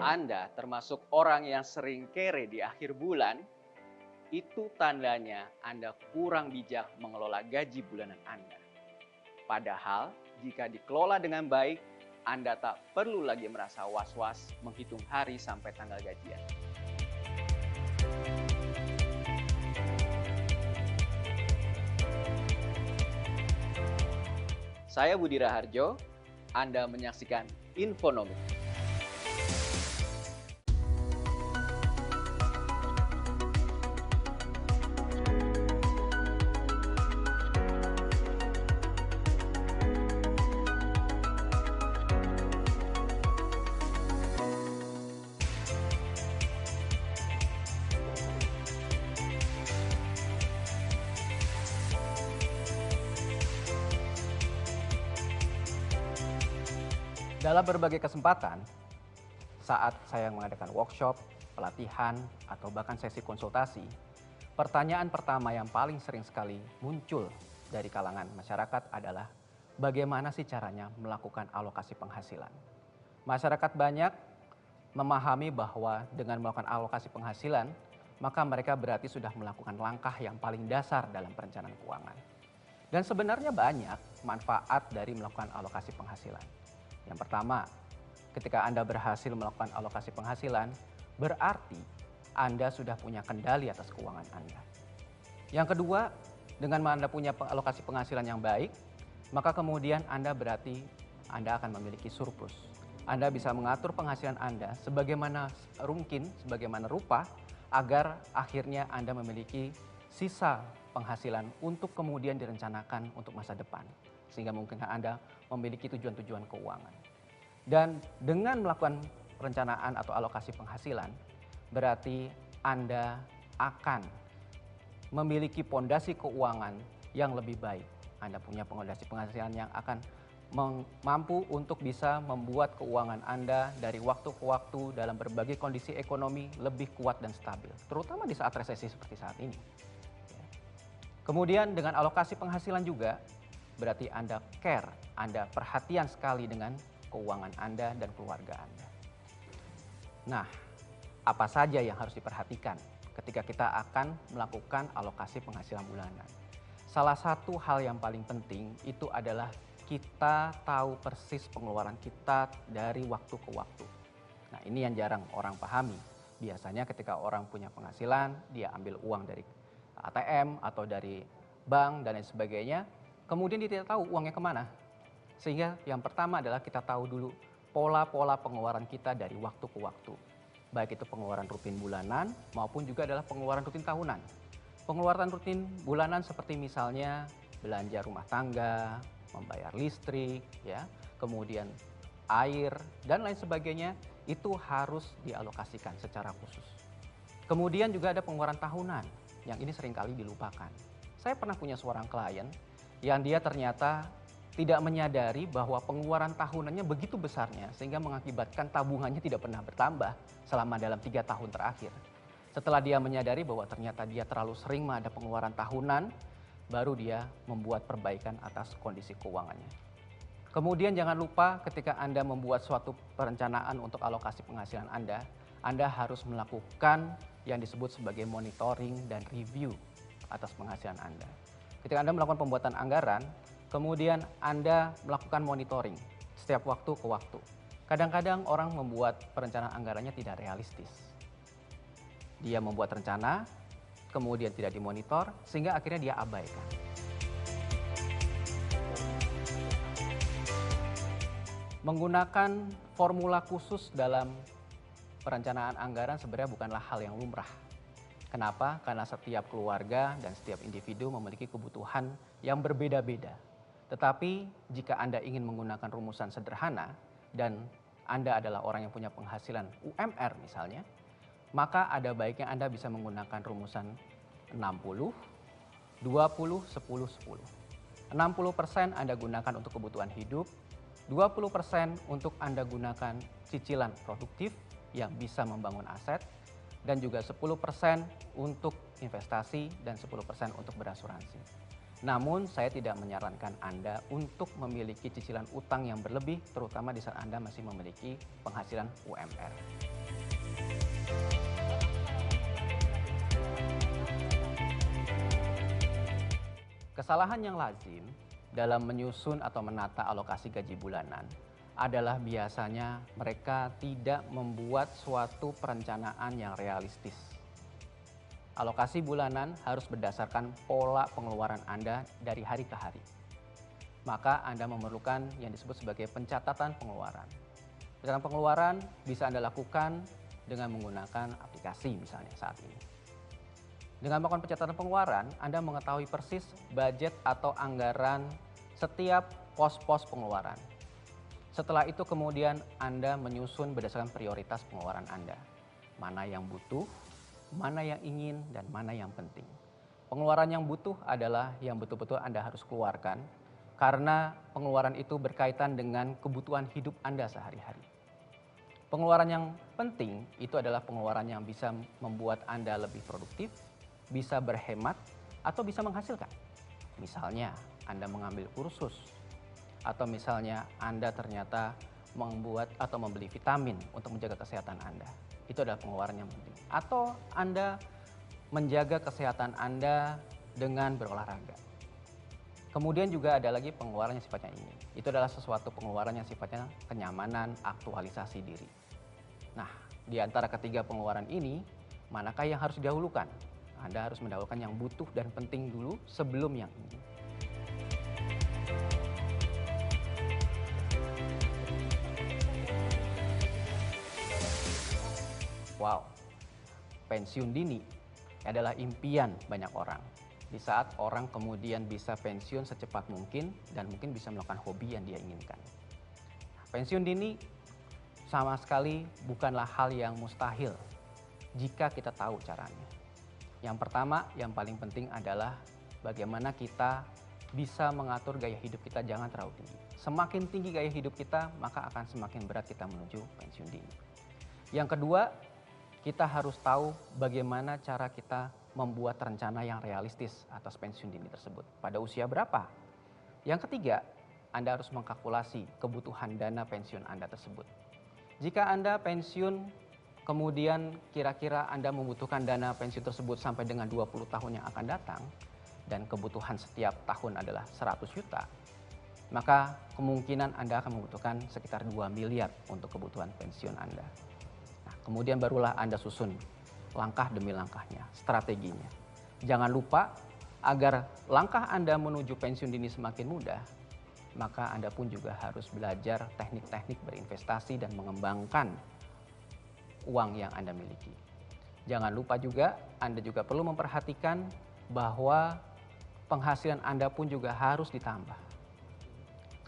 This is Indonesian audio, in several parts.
Anda termasuk orang yang sering kere di akhir bulan, itu tandanya Anda kurang bijak mengelola gaji bulanan Anda. Padahal, jika dikelola dengan baik, Anda tak perlu lagi merasa was-was menghitung hari sampai tanggal gajian. Saya Budi Raharjo, Anda menyaksikan Infonomik. Dalam berbagai kesempatan, saat saya mengadakan workshop, pelatihan, atau bahkan sesi konsultasi, pertanyaan pertama yang paling sering sekali muncul dari kalangan masyarakat adalah bagaimana sih caranya melakukan alokasi penghasilan. Masyarakat banyak memahami bahwa dengan melakukan alokasi penghasilan, maka mereka berarti sudah melakukan langkah yang paling dasar dalam perencanaan keuangan. Dan sebenarnya banyak manfaat dari melakukan alokasi penghasilan. Yang pertama, ketika Anda berhasil melakukan alokasi penghasilan, berarti Anda sudah punya kendali atas keuangan Anda. Yang kedua, dengan Anda punya alokasi penghasilan yang baik, maka kemudian Anda berarti Anda akan memiliki surplus. Anda bisa mengatur penghasilan Anda sebagaimana mungkin, sebagaimana rupa, agar akhirnya Anda memiliki sisa penghasilan untuk kemudian direncanakan untuk masa depan. Sehingga mungkin Anda memiliki tujuan-tujuan keuangan. Dan dengan melakukan perencanaan atau alokasi penghasilan, berarti Anda akan memiliki pondasi keuangan yang lebih baik. Anda punya pondasi penghasilan yang akan mampu untuk bisa membuat keuangan Anda dari waktu ke waktu dalam berbagai kondisi ekonomi lebih kuat dan stabil, terutama di saat resesi seperti saat ini. Kemudian dengan alokasi penghasilan juga, berarti Anda care, Anda perhatian sekali dengan keuangan Anda dan keluarga Anda. Nah, apa saja yang harus diperhatikan ketika kita akan melakukan alokasi penghasilan bulanan? Salah satu hal yang paling penting itu adalah kita tahu persis pengeluaran kita dari waktu ke waktu. Nah, ini yang jarang orang pahami. Biasanya ketika orang punya penghasilan, dia ambil uang dari ATM atau dari bank dan lain sebagainya, kemudian dia tidak tahu uangnya kemana. Sehingga yang pertama adalah kita tahu dulu pola-pola pengeluaran kita dari waktu ke waktu. Baik itu pengeluaran rutin bulanan maupun juga adalah pengeluaran rutin tahunan. Pengeluaran rutin bulanan seperti misalnya belanja rumah tangga, membayar listrik, ya, kemudian air, dan lain sebagainya, itu harus dialokasikan secara khusus. Kemudian juga ada pengeluaran tahunan, yang ini seringkali dilupakan. Saya pernah punya seorang klien yang dia ternyata tidak menyadari bahwa pengeluaran tahunannya begitu besarnya sehingga mengakibatkan tabungannya tidak pernah bertambah selama dalam 3 tahun terakhir. Setelah dia menyadari bahwa ternyata dia terlalu sering ada pengeluaran tahunan, baru dia membuat perbaikan atas kondisi keuangannya. Kemudian jangan lupa ketika Anda membuat suatu perencanaan untuk alokasi penghasilan Anda harus melakukan yang disebut sebagai monitoring dan review atas penghasilan Anda. Ketika Anda melakukan pembuatan anggaran, kemudian Anda melakukan monitoring setiap waktu ke waktu. Kadang-kadang orang membuat perencanaan anggarannya tidak realistis. Dia membuat rencana, kemudian tidak dimonitor, sehingga akhirnya dia abaikan. Menggunakan formula khusus dalam perencanaan anggaran sebenarnya bukanlah hal yang lumrah. Kenapa? Karena setiap keluarga dan setiap individu memiliki kebutuhan yang berbeda-beda. Tetapi jika Anda ingin menggunakan rumusan sederhana dan Anda adalah orang yang punya penghasilan UMR misalnya, maka ada baiknya Anda bisa menggunakan rumusan 60, 20, 10, 10. 60% Anda gunakan untuk kebutuhan hidup, 20% untuk Anda gunakan cicilan produktif yang bisa membangun aset, dan juga 10% untuk investasi dan 10% untuk berasuransi. Namun saya tidak menyarankan Anda untuk memiliki cicilan utang yang berlebih, terutama di saat Anda masih memiliki penghasilan UMR. Kesalahan yang lazim dalam menyusun atau menata alokasi gaji bulanan adalah biasanya mereka tidak membuat suatu perencanaan yang realistis. Alokasi bulanan harus berdasarkan pola pengeluaran Anda dari hari ke hari. Maka Anda memerlukan yang disebut sebagai pencatatan pengeluaran. Pencatatan pengeluaran bisa Anda lakukan dengan menggunakan aplikasi misalnya saat ini. Dengan melakukan pencatatan pengeluaran, Anda mengetahui persis budget atau anggaran setiap pos-pos pengeluaran. Setelah itu kemudian Anda menyusun berdasarkan prioritas pengeluaran Anda. Mana yang butuh, mana yang ingin, dan mana yang penting. Pengeluaran yang butuh adalah yang betul-betul Anda harus keluarkan karena pengeluaran itu berkaitan dengan kebutuhan hidup Anda sehari-hari. Pengeluaran yang penting itu adalah pengeluaran yang bisa membuat Anda lebih produktif, bisa berhemat, atau bisa menghasilkan. Misalnya Anda mengambil kursus, atau misalnya Anda ternyata membuat atau membeli vitamin untuk menjaga kesehatan Anda. Itu adalah pengeluaran yang penting. Atau Anda menjaga kesehatan Anda dengan berolahraga. Kemudian juga ada lagi pengeluaran yang sifatnya ingin. Itu adalah sesuatu pengeluaran yang sifatnya kenyamanan, aktualisasi diri. Nah, di antara ketiga pengeluaran ini, manakah yang harus didahulukan? Anda harus mendahulukan yang butuh dan penting dulu sebelum yang ingin. Wow, pensiun dini adalah impian banyak orang. Di saat orang kemudian bisa pensiun secepat mungkin dan mungkin bisa melakukan hobi yang dia inginkan. Pensiun dini sama sekali bukanlah hal yang mustahil jika kita tahu caranya. Yang pertama, yang paling penting adalah bagaimana kita bisa mengatur gaya hidup kita jangan terlalu tinggi. Semakin tinggi gaya hidup kita, maka akan semakin berat kita menuju pensiun dini. Yang kedua, kita harus tahu bagaimana cara kita membuat rencana yang realistis atas pensiun dini tersebut. Pada usia berapa? Yang ketiga, Anda harus mengkalkulasi kebutuhan dana pensiun Anda tersebut. Jika Anda pensiun, kemudian kira-kira Anda membutuhkan dana pensiun tersebut sampai dengan 20 tahun yang akan datang, dan kebutuhan setiap tahun adalah 100 juta, maka kemungkinan Anda akan membutuhkan sekitar 2 miliar untuk kebutuhan pensiun Anda. Kemudian barulah Anda susun langkah demi langkahnya, strateginya. Jangan lupa agar langkah Anda menuju pensiun dini semakin mudah, maka Anda pun juga harus belajar teknik-teknik berinvestasi dan mengembangkan uang yang Anda miliki. Jangan lupa juga Anda juga perlu memperhatikan bahwa penghasilan Anda pun juga harus ditambah.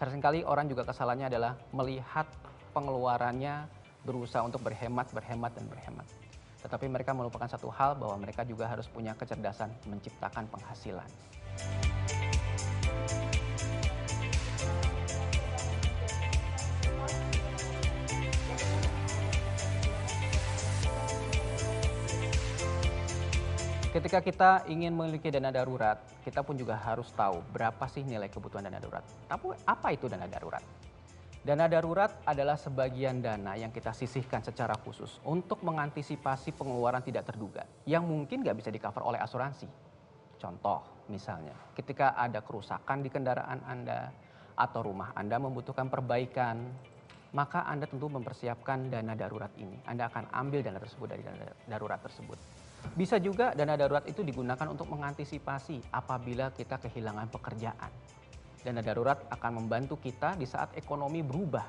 Seringkali orang juga kesalahannya adalah melihat pengeluarannya berusaha untuk berhemat. Tetapi mereka melupakan satu hal bahwa mereka juga harus punya kecerdasan menciptakan penghasilan. Ketika kita ingin memiliki dana darurat, kita pun juga harus tahu berapa sih nilai kebutuhan dana darurat. Tapi apa itu dana darurat? Dana darurat adalah sebagian dana yang kita sisihkan secara khusus untuk mengantisipasi pengeluaran tidak terduga yang mungkin nggak bisa di-cover oleh asuransi. Contoh misalnya, ketika ada kerusakan di kendaraan Anda atau rumah Anda membutuhkan perbaikan, maka Anda tentu mempersiapkan dana darurat ini. Anda akan ambil dana tersebut dari dana darurat tersebut. Bisa juga dana darurat itu digunakan untuk mengantisipasi apabila kita kehilangan pekerjaan. Dana darurat akan membantu kita di saat ekonomi berubah.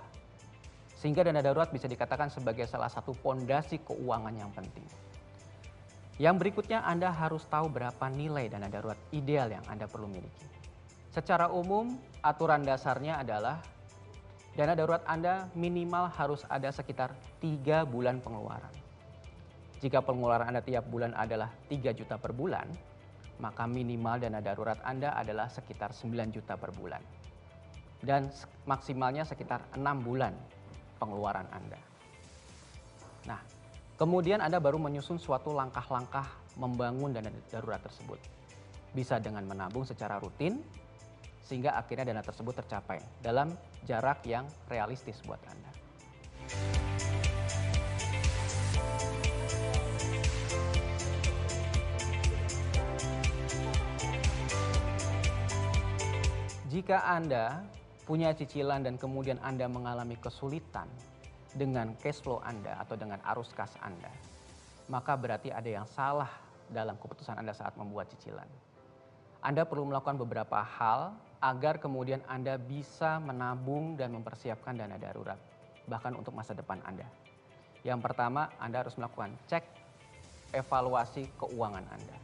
Sehingga dana darurat bisa dikatakan sebagai salah satu pondasi keuangan yang penting. Yang berikutnya Anda harus tahu berapa nilai dana darurat ideal yang Anda perlu miliki. Secara umum, aturan dasarnya adalah dana darurat Anda minimal harus ada sekitar 3 bulan pengeluaran. Jika pengeluaran Anda tiap bulan adalah 3 juta per bulan, maka minimal dana darurat Anda adalah sekitar 9 juta per bulan. Dan maksimalnya sekitar 6 bulan pengeluaran Anda. Nah, kemudian Anda baru menyusun suatu langkah-langkah membangun dana darurat tersebut. Bisa dengan menabung secara rutin, sehingga akhirnya dana tersebut tercapai dalam jarak yang realistis buat Anda. jika Anda punya cicilan dan kemudian Anda mengalami kesulitan dengan cash flow Anda atau dengan arus kas Anda, maka berarti ada yang salah dalam keputusan Anda saat membuat cicilan. Anda perlu melakukan beberapa hal agar kemudian Anda bisa menabung dan mempersiapkan dana darurat, bahkan untuk masa depan Anda. Yang pertama, Anda harus melakukan cek evaluasi keuangan Anda.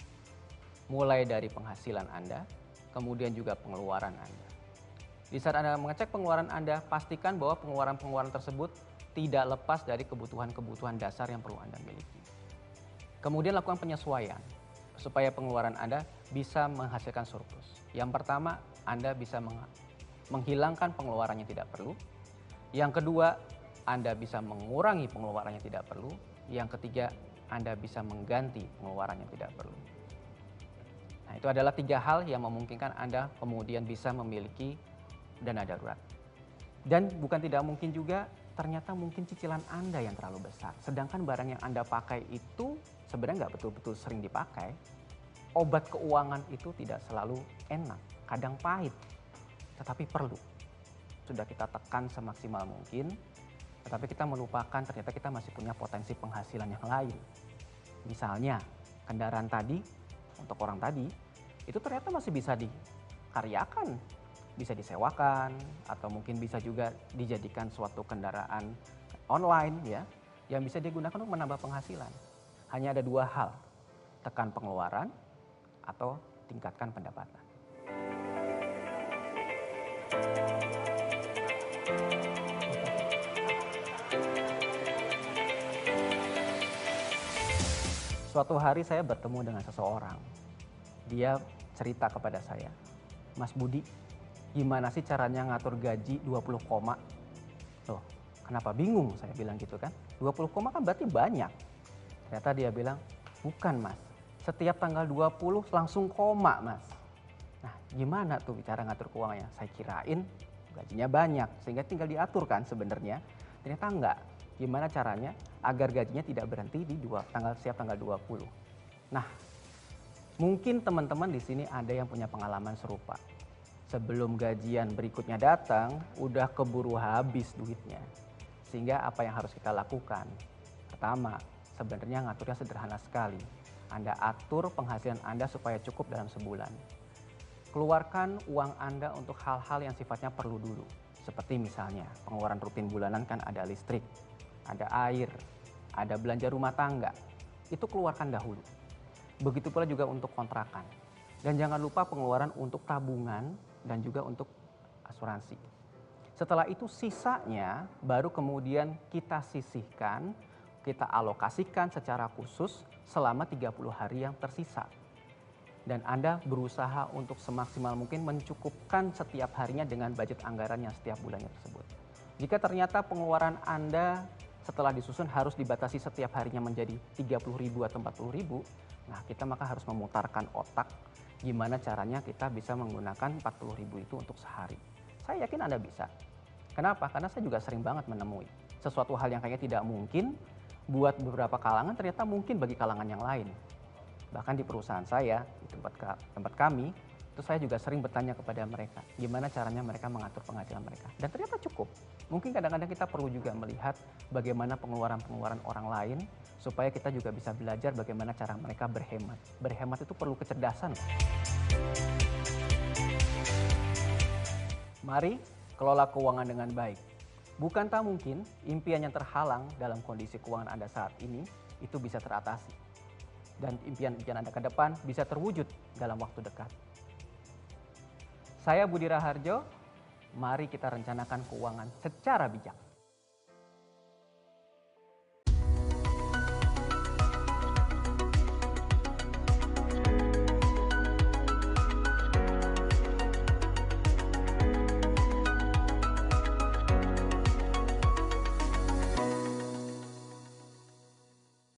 Mulai dari penghasilan Anda, kemudian juga pengeluaran Anda. Di saat Anda mengecek pengeluaran Anda, pastikan bahwa pengeluaran-pengeluaran tersebut tidak lepas dari kebutuhan-kebutuhan dasar yang perlu Anda miliki. Kemudian lakukan penyesuaian supaya pengeluaran Anda bisa menghasilkan surplus. Yang pertama, Anda bisa menghilangkan pengeluaran yang tidak perlu. Yang kedua, Anda bisa mengurangi pengeluaran yang tidak perlu. Yang ketiga, Anda bisa mengganti pengeluaran yang tidak perlu. Nah, itu adalah 3 hal yang memungkinkan Anda kemudian bisa memiliki dana darurat. Dan bukan tidak mungkin juga, ternyata mungkin cicilan Anda yang terlalu besar. Sedangkan barang yang Anda pakai itu sebenarnya nggak betul-betul sering dipakai. Obat keuangan itu tidak selalu enak, kadang pahit, tetapi perlu. Sudah kita tekan semaksimal mungkin, tetapi kita melupakan ternyata kita masih punya potensi penghasilan yang lain. Misalnya, kendaraan tadi, untuk orang tadi, itu ternyata masih bisa dikaryakan, bisa disewakan, atau mungkin bisa juga dijadikan suatu kendaraan online ya, yang bisa digunakan untuk menambah penghasilan. Hanya ada 2 hal, tekan pengeluaran atau tingkatkan pendapatan. Suatu hari saya bertemu dengan seseorang. Dia cerita kepada saya, "Mas Budi, gimana sih caranya ngatur gaji 20 koma?" Loh, kenapa bingung? Saya bilang gitu kan. 20 koma kan berarti banyak. Ternyata dia bilang, "Bukan Mas, setiap tanggal 20 langsung koma Mas." Nah, gimana tuh cara ngatur keuangannya? Saya kirain gajinya banyak, sehingga tinggal diatur kan sebenarnya. Ternyata enggak. Gimana caranya agar gajinya tidak berhenti di setiap tanggal 20. Nah, mungkin teman-teman di sini ada yang punya pengalaman serupa. Sebelum gajian berikutnya datang, udah keburu habis duitnya. Sehingga apa yang harus kita lakukan? Pertama, sebenarnya ngaturnya sederhana sekali. Anda atur penghasilan Anda supaya cukup dalam sebulan. Keluarkan uang Anda untuk hal-hal yang sifatnya perlu dulu. Seperti misalnya pengeluaran rutin bulanan kan ada listrik, ada air, ada belanja rumah tangga. Itu keluarkan dahulu. Begitu pula juga untuk kontrakan. Dan jangan lupa pengeluaran untuk tabungan dan juga untuk asuransi. Setelah itu sisanya baru kemudian kita sisihkan, kita alokasikan secara khusus selama 30 hari yang tersisa. Dan Anda berusaha untuk semaksimal mungkin mencukupkan setiap harinya dengan budget anggaran yang setiap bulannya tersebut. Jika ternyata pengeluaran Anda setelah disusun harus dibatasi setiap harinya menjadi 30.000 atau 40.000, nah kita maka harus memutarkan otak gimana caranya kita bisa menggunakan 40.000 itu untuk sehari. Saya yakin Anda bisa. Kenapa? Karena saya juga sering banget menemui sesuatu hal yang kayaknya tidak mungkin buat beberapa kalangan ternyata mungkin bagi kalangan yang lain. Bahkan di perusahaan saya, di tempat kami, itu saya juga sering bertanya kepada mereka, gimana caranya mereka mengatur penghasilan mereka. Dan ternyata cukup. Mungkin kadang-kadang kita perlu juga melihat bagaimana pengeluaran-pengeluaran orang lain, supaya kita juga bisa belajar bagaimana cara mereka berhemat. Berhemat itu perlu kecerdasan. Mari kelola keuangan dengan baik. Bukan tak mungkin impian yang terhalang dalam kondisi keuangan Anda saat ini, itu bisa teratasi. Dan impian-impian Anda ke depan bisa terwujud dalam waktu dekat. Saya Budi Raharjo, mari kita rencanakan keuangan secara bijak.